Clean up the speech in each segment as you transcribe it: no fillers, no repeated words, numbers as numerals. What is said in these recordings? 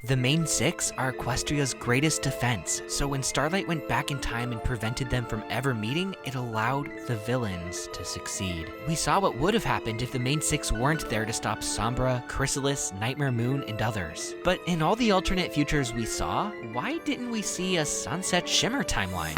The main six are Equestria's greatest defense, so when Starlight went back in time and prevented them from ever meeting, it allowed the villains to succeed. We saw what would have happened if the main six weren't there to stop Sombra, Chrysalis, Nightmare Moon, and others. But in all the alternate futures we saw, why didn't we see a Sunset Shimmer timeline?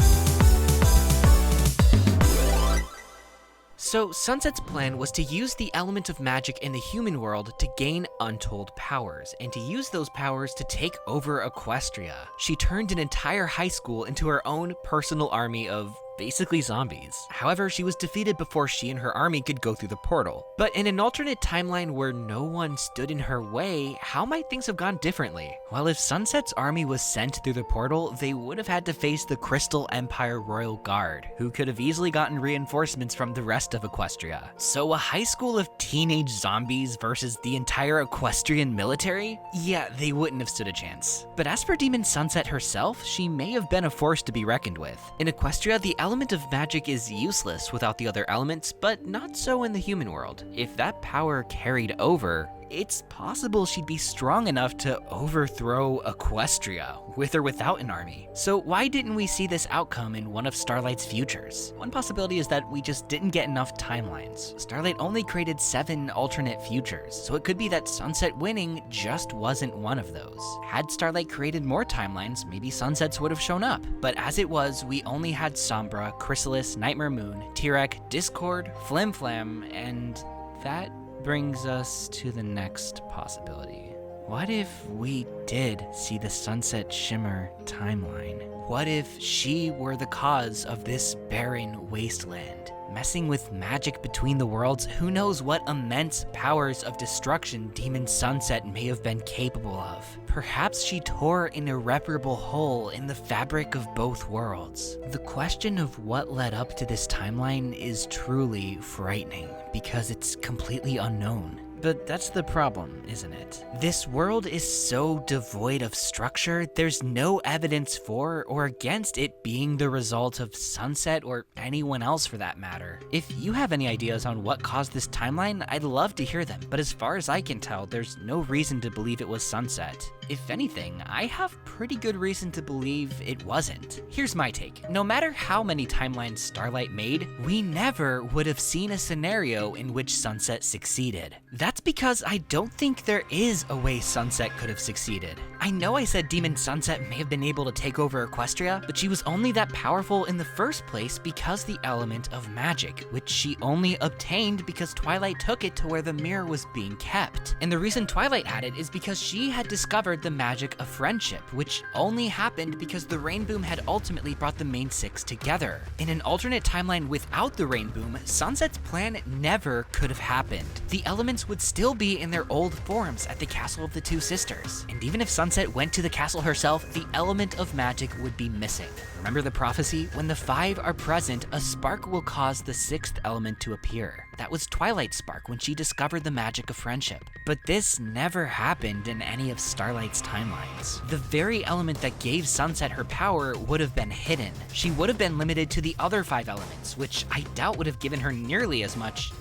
So, Sunset's plan was to use the element of magic in the human world to gain untold powers, and to use those powers to take over Equestria. She turned an entire high school into her own personal army of basically zombies. However, she was defeated before she and her army could go through the portal. But in an alternate timeline where no one stood in her way, how might things have gone differently? Well, if Sunset's army was sent through the portal, they would have had to face the Crystal Empire Royal Guard, who could have easily gotten reinforcements from the rest of Equestria. So a high school of teenage zombies versus the entire Equestrian military? Yeah, they wouldn't have stood a chance. But as for Demon Sunset herself, she may have been a force to be reckoned with. In Equestria, the element of magic is useless without the other elements, but not so in the human world. If that power carried over, it's possible she'd be strong enough to overthrow Equestria, with or without an army. So why didn't we see this outcome in one of Starlight's futures? One possibility is that we just didn't get enough timelines. Starlight only created 7 alternate futures, so it could be that Sunset winning just wasn't one of those. Had Starlight created more timelines, maybe Sunsets would have shown up. But as it was, we only had Sombra, Chrysalis, Nightmare Moon, Tirek, Discord, Flim Flam, and that brings us to the next possibility. What if we did see the Sunset Shimmer timeline? What if she were the cause of this barren wasteland? Messing with magic between the worlds, who knows what immense powers of destruction Demon Sunset may have been capable of. Perhaps she tore an irreparable hole in the fabric of both worlds. The question of what led up to this timeline is truly frightening, because it's completely unknown. But that's the problem, isn't it? This world is so devoid of structure, there's no evidence for or against it being the result of Sunset or anyone else for that matter. If you have any ideas on what caused this timeline, I'd love to hear them, but as far as I can tell, there's no reason to believe it was Sunset. If anything, I have pretty good reason to believe it wasn't. Here's my take. No matter how many timelines Starlight made, we never would have seen a scenario in which Sunset succeeded. That's because I don't think there is a way Sunset could have succeeded. I know I said Demon Sunset may have been able to take over Equestria, but she was only that powerful in the first place because the element of magic, which she only obtained because Twilight took it to where the mirror was being kept. And the reason Twilight had it is because she had discovered the magic of friendship, which only happened because the Rainboom had ultimately brought the main six together. In an alternate timeline without the Rainboom, Sunset's plan never could have happened. The elements would still be in their old forms at the Castle of the Two Sisters. And even if Sunset went to the castle herself, the element of magic would be missing. Remember the prophecy? When the 5 are present, a spark will cause the 6th element to appear. That was Twilight's spark when she discovered the magic of friendship. But this never happened in any of Starlight's timelines. The very element that gave Sunset her power would have been hidden. She would have been limited to the other 5 elements, which I doubt would have given her nearly as much,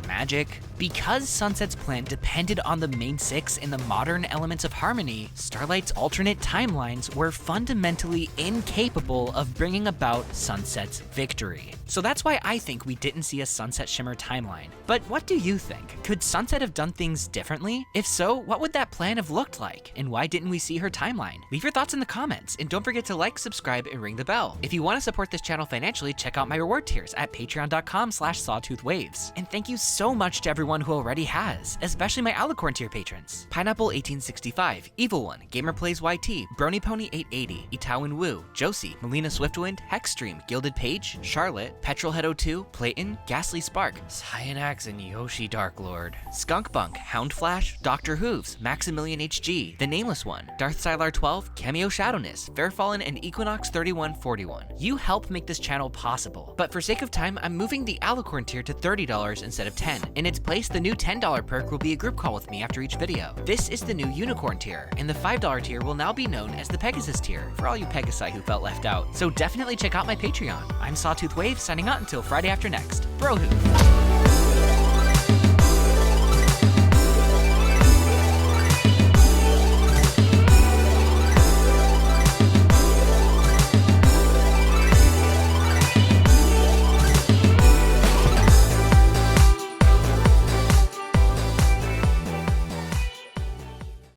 magic. Because Sunset's plan depended on the main 6 and the modern elements of harmony, Starlight's alternate timelines were fundamentally incapable of bringing about Sunset's victory. So that's why I think we didn't see a Sunset Shimmer timeline. But what do you think? Could Sunset have done things differently? If so, what would that plan have looked like? And why didn't we see her timeline? Leave your thoughts in the comments, and don't forget to like, subscribe, and ring the bell. If you want to support this channel financially, check out my reward tiers at patreon.com/sawtoothwaves. And thank you so much to everyone who already has, especially my Alicorn tier patrons: Pineapple 1865, Evil One, Gamer Plays YT, Brony Pony 880, Itawin Wu, Josie, Melina Swiftwind, Hexstream, Gilded Page, Charlotte, Petrolhead 02, Playton, Ghastly Spark, Cyanax, and Yoshi Darklord, Skunk Bunk, Hound Flash, Dr. Hooves, Maximilian HG, The Nameless One, Darth Sylar 12, Cameo Shadowness, Fairfallen, and Equinox 3141. You help make this channel possible, but for sake of time, I'm moving the Alicorn tier to $30 instead of $10. In its place, the new $10 perk will be a group call with me after each video. This is the new Unicorn tier, and the $5 tier will now be known as the Pegasus tier, for all you Pegasi who felt left out. So definitely check out my Patreon. I'm Sawtooth Waves, signing out until Friday after next. Brohoo!